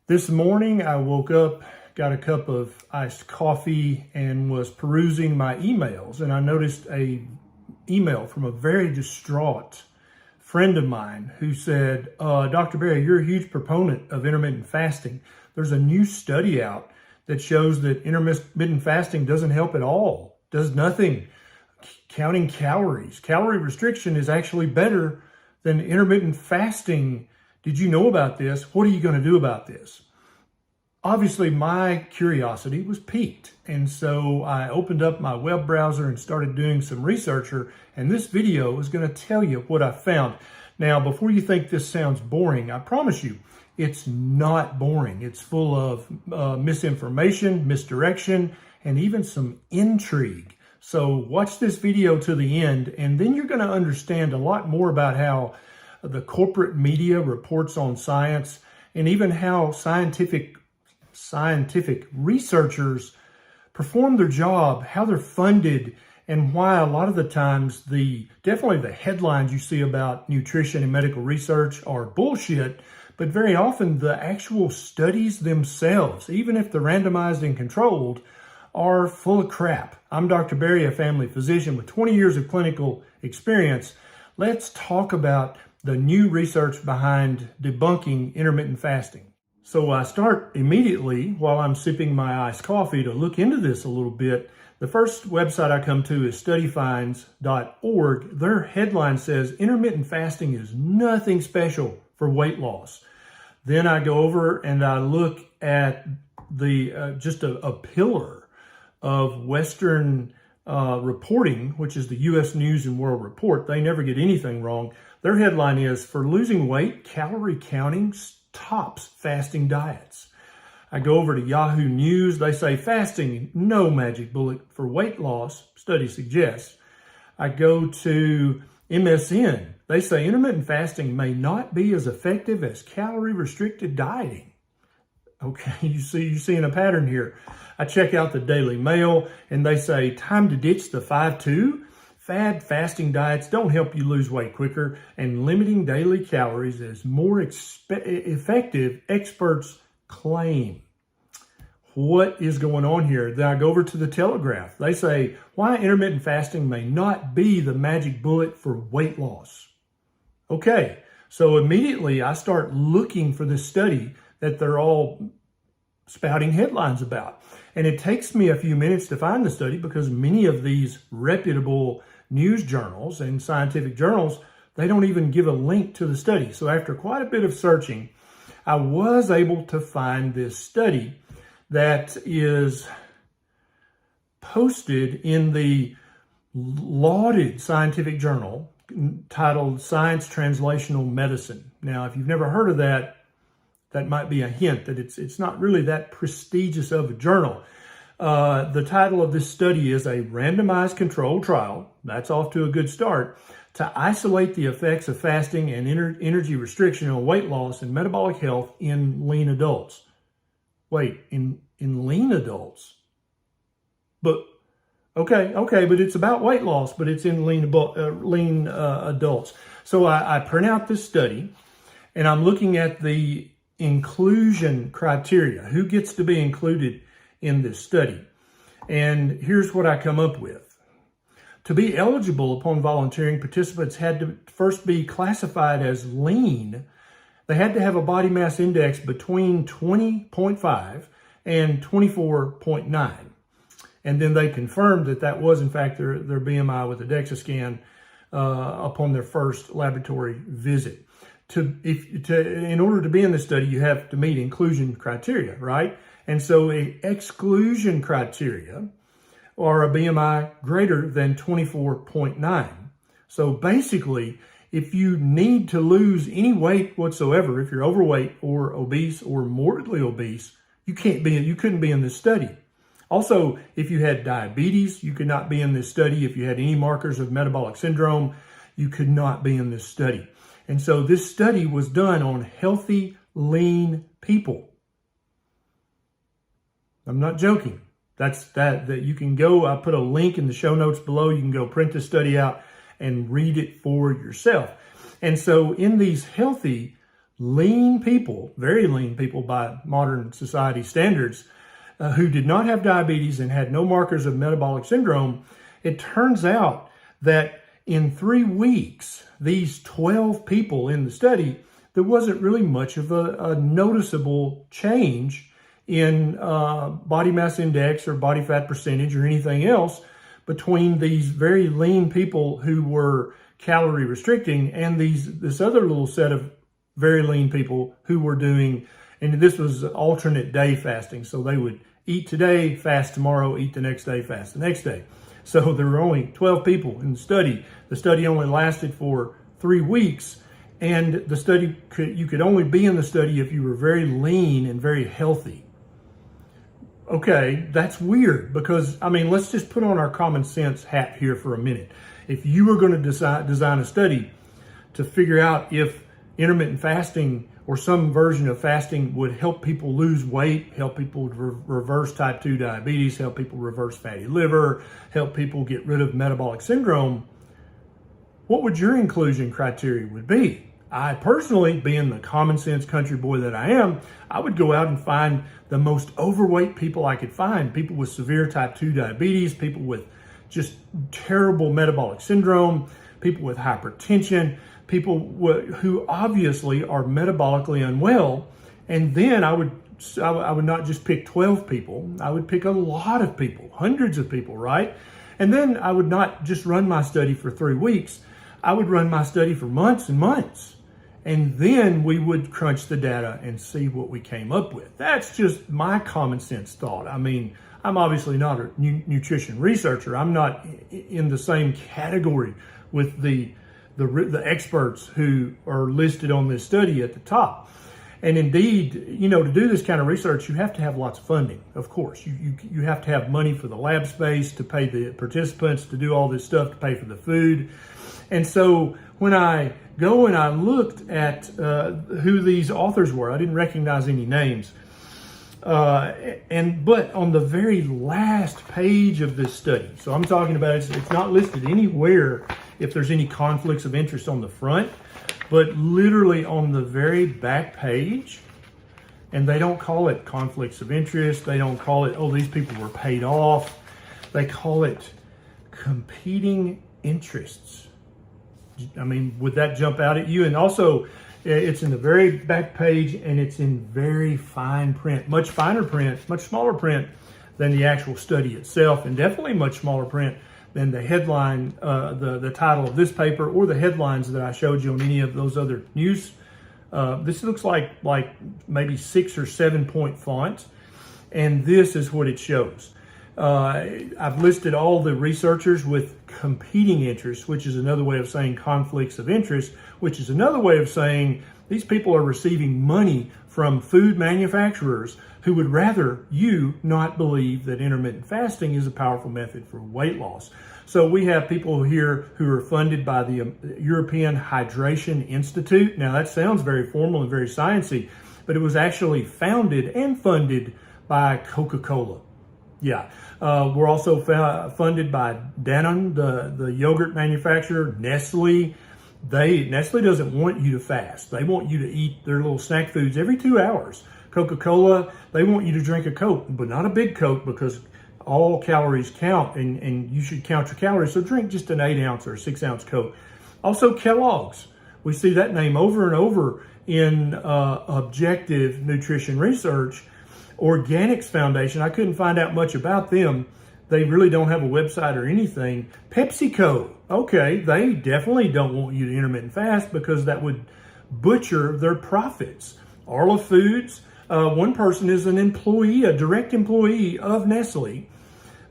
This morning I woke up, got a cup of iced coffee, and was perusing my emails, and I noticed a email from a very distraught friend of mine who said, Dr. Berry, you're a huge proponent of intermittent fasting. There's a new study out that shows that intermittent fasting doesn't help at all, does nothing. Counting calories. Calorie restriction is actually better than intermittent fasting. Did you know about this? What are you going to do about this? Obviously, my curiosity was piqued. And so I opened up my web browser and started doing some research. And this video is going to tell you what I found. Now, before you think this sounds boring, I promise you, it's not boring. It's full of misinformation, misdirection, and even some intrigue. So watch this video to the end, and then you're going to understand a lot more about how the corporate media reports on science, and even how scientific researchers perform their job, how they're funded, and why a lot of the times definitely the headlines you see about nutrition and medical research are bullshit, but very often the actual studies themselves, even if they're randomized and controlled, are full of crap. I'm Dr. Berry, a family physician with 20 years of clinical experience. Let's talk about the new research behind debunking intermittent fasting. So I start immediately while I'm sipping my iced coffee to look into this a little bit. The first website I come to is studyfinds.org. Their headline says, intermittent fasting is nothing special for weight loss. Then I go over and I look at just a pillar of Western reporting, which is the U.S. News and World Report. They never get anything wrong. Their headline is, for losing weight, calorie counting tops fasting diets. I go over to Yahoo News. They say fasting, no magic bullet for weight loss, study suggests. I go to MSN. They say intermittent fasting may not be as effective as calorie restricted dieting. Okay, you're seeing a pattern here. I check out the Daily Mail, and they say, time to ditch the 5-2. Fad fasting diets don't help you lose weight quicker, and limiting daily calories is more effective, experts claim. What is going on here? Then I go over to the Telegraph. They say, why intermittent fasting may not be the magic bullet for weight loss. Okay, so immediately I start looking for this study that they're all spouting headlines about. And it takes me a few minutes to find the study because many of these reputable news journals and scientific journals, they don't even give a link to the study. So after quite a bit of searching, I was able to find this study that is posted in the lauded scientific journal titled Science Translational Medicine. Now, if you've never heard of that, that might be a hint that it's not really that prestigious of a journal. The title of this study is a randomized controlled trial. That's off to a good start to isolate the effects of fasting and energy restriction on weight loss and metabolic health in lean adults. Wait, in lean adults? But okay, but it's about weight loss, but it's in lean adults. So I print out this study, and I'm looking at the inclusion criteria. Who gets to be included in this study? And here's what I come up with. To be eligible upon volunteering, participants had to first be classified as lean. They had to have a body mass index between 20.5 and 24.9. And then they confirmed that was in fact their BMI with a DEXA scan upon their first laboratory visit. In order to be in this study, you have to meet inclusion criteria, right? And so a exclusion criteria are a BMI greater than 24.9. So basically, if you need to lose any weight whatsoever, if you're overweight or obese or morbidly obese, you couldn't be in this study. Also, if you had diabetes, you could not be in this study. If you had any markers of metabolic syndrome, you could not be in this study. And so this study was done on healthy, lean people. I'm not joking. That you can go, I put a link in the show notes below. You can go print the study out and read it for yourself. And so in these healthy, lean people, very lean people by modern society standards, who did not have diabetes and had no markers of metabolic syndrome, it turns out that in 3 weeks, these 12 people in the study, there wasn't really much of a noticeable change in body mass index or body fat percentage or anything else between these very lean people who were calorie restricting and this other little set of very lean people who were doing, and this was alternate day fasting. So they would eat today, fast tomorrow, eat the next day, fast the next day. So there were only 12 people in the study. The study only lasted for 3 weeks, and the study you could only be in the study if you were very lean and very healthy. Okay, that's weird because, I mean, let's just put on our common sense hat here for a minute. If you were going to design a study to figure out if intermittent fasting or some version of fasting would help people lose weight, help people reverse type 2 diabetes, help people reverse fatty liver, help people get rid of metabolic syndrome, what would your inclusion criteria would be? I personally, being the common sense country boy that I am, I would go out and find the most overweight people I could find, people with severe type 2 diabetes, people with just terrible metabolic syndrome, people with hypertension, people who obviously are metabolically unwell. And then I would not just pick 12 people, I would pick a lot of people, hundreds of people, right? And then I would not just run my study for 3 weeks, I would run my study for months and months. And then we would crunch the data and see what we came up with. That's just my common sense thought. I mean, I'm obviously not a nutrition researcher. I'm not in the same category with the experts who are listed on this study at the top. And indeed, you know, to do this kind of research, you have to have lots of funding, of course. You have to have money for the lab space, to pay the participants, to do all this stuff, to pay for the food. And so when I go and I looked at who these authors were, I didn't recognize any names. But on the very last page of this study, so I'm talking about it's not listed anywhere if there's any conflicts of interest on the front, but literally on the very back page, and they don't call it conflicts of interest. They don't call it, oh, these people were paid off. They call it competing interests. I mean, would that jump out at you? And also, it's in the very back page, and it's in very fine print, much finer print, much smaller print than the actual study itself, and definitely much smaller print than the headline, the title of this paper, or the headlines that I showed you on any of those other news. This looks like maybe 6 or 7 point font, and this is what it shows. I've listed all the researchers with competing interests, which is another way of saying conflicts of interest, which is another way of saying these people are receiving money from food manufacturers who would rather you not believe that intermittent fasting is a powerful method for weight loss. So we have people here who are funded by the European Hydration Institute. Now that sounds very formal and very sciencey, but it was actually founded and funded by Coca-Cola. Yeah, we're also funded by Danone, the yogurt manufacturer, Nestle. Nestle doesn't want you to fast. They want you to eat their little snack foods every 2 hours. Coca-Cola, they want you to drink a Coke, but not a big Coke because all calories count and you should count your calories. So drink just an 8 ounce or a 6 ounce Coke. Also Kellogg's. We see that name over and over in objective nutrition research. Organics Foundation, I couldn't find out much about them. They really don't have a website or anything. PepsiCo, okay, they definitely don't want you to intermittent fast because that would butcher their profits. Arla Foods, one person is an employee, a direct employee of Nestle.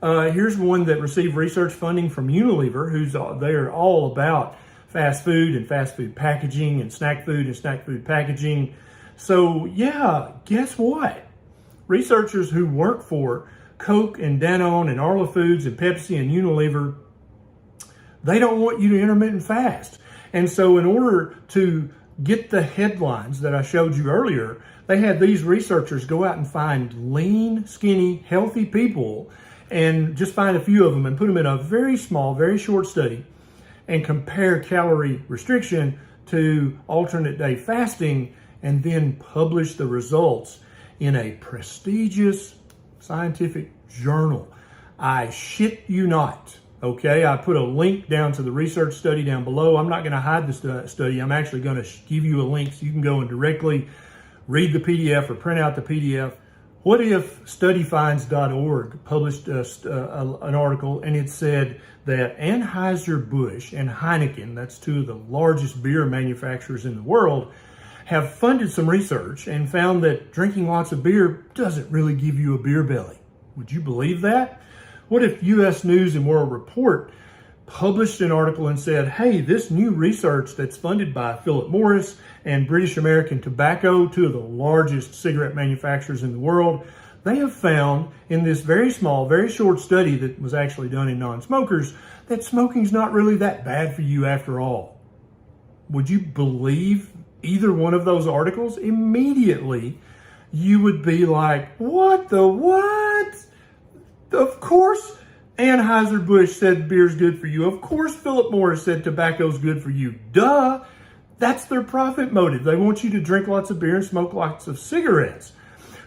Here's one that received research funding from Unilever, they're all about fast food and fast food packaging and snack food packaging. So yeah, guess what? Researchers who work for Coke and Danone and Arla Foods and Pepsi and Unilever, they don't want you to intermittent fast. And so in order to get the headlines that I showed you earlier, they had these researchers go out and find lean, skinny, healthy people and just find a few of them and put them in a very small, very short study and compare calorie restriction to alternate day fasting. and then publish the results in a prestigious scientific journal. I shit you not. Okay, I put a link down to the research study down below. I'm not going to hide the study. I'm actually going to give you a link so you can go and directly read the PDF or print out the PDF. What if studyfinds.org published an article and it said that Anheuser-Busch and Heineken, that's two of the largest beer manufacturers in the world, have funded some research and found that drinking lots of beer doesn't really give you a beer belly? Would you believe that? What if U.S. News and World Report published an article and said, hey, this new research that's funded by Philip Morris and British American Tobacco, two of the largest cigarette manufacturers in the world, they have found in this very small, very short study that was actually done in non-smokers that smoking's not really that bad for you after all? Would you believe either one of those articles? Immediately, you would be like, what the what? Of course Anheuser-Busch said beer's good for you. Of course Philip Morris said tobacco's good for you. Duh. That's their profit motive. They want you to drink lots of beer and smoke lots of cigarettes.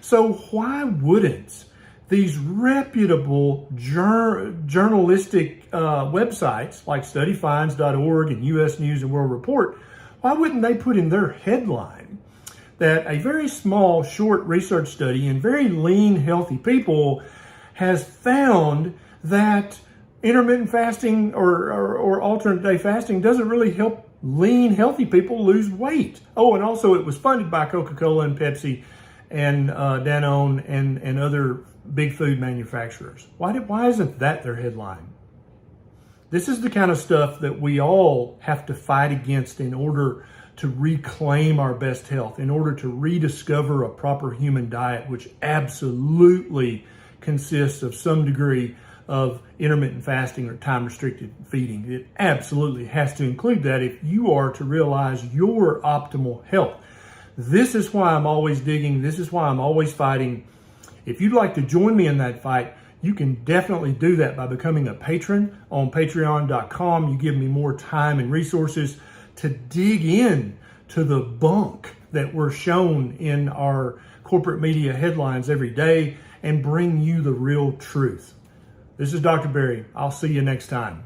So why wouldn't these reputable journalistic websites like studyfinds.org and U.S. News and World Report, why wouldn't they put in their headline that a very small, short research study in very lean, healthy people has found that intermittent fasting or alternate day fasting doesn't really help lean, healthy people lose weight? Oh, and also it was funded by Coca-Cola and Pepsi and Danone and other big food manufacturers. Why isn't that their headline? This is the kind of stuff that we all have to fight against in order to reclaim our best health, in order to rediscover a proper human diet, which absolutely consists of some degree of intermittent fasting or time-restricted feeding. It absolutely has to include that if you are to realize your optimal health. This is why I'm always digging. This is why I'm always fighting. If you'd like to join me in that fight, you can definitely do that by becoming a patron on patreon.com. You give me more time and resources to dig in to the bunk that we're shown in our corporate media headlines every day and bring you the real truth. This is Dr. Berry. I'll see you next time.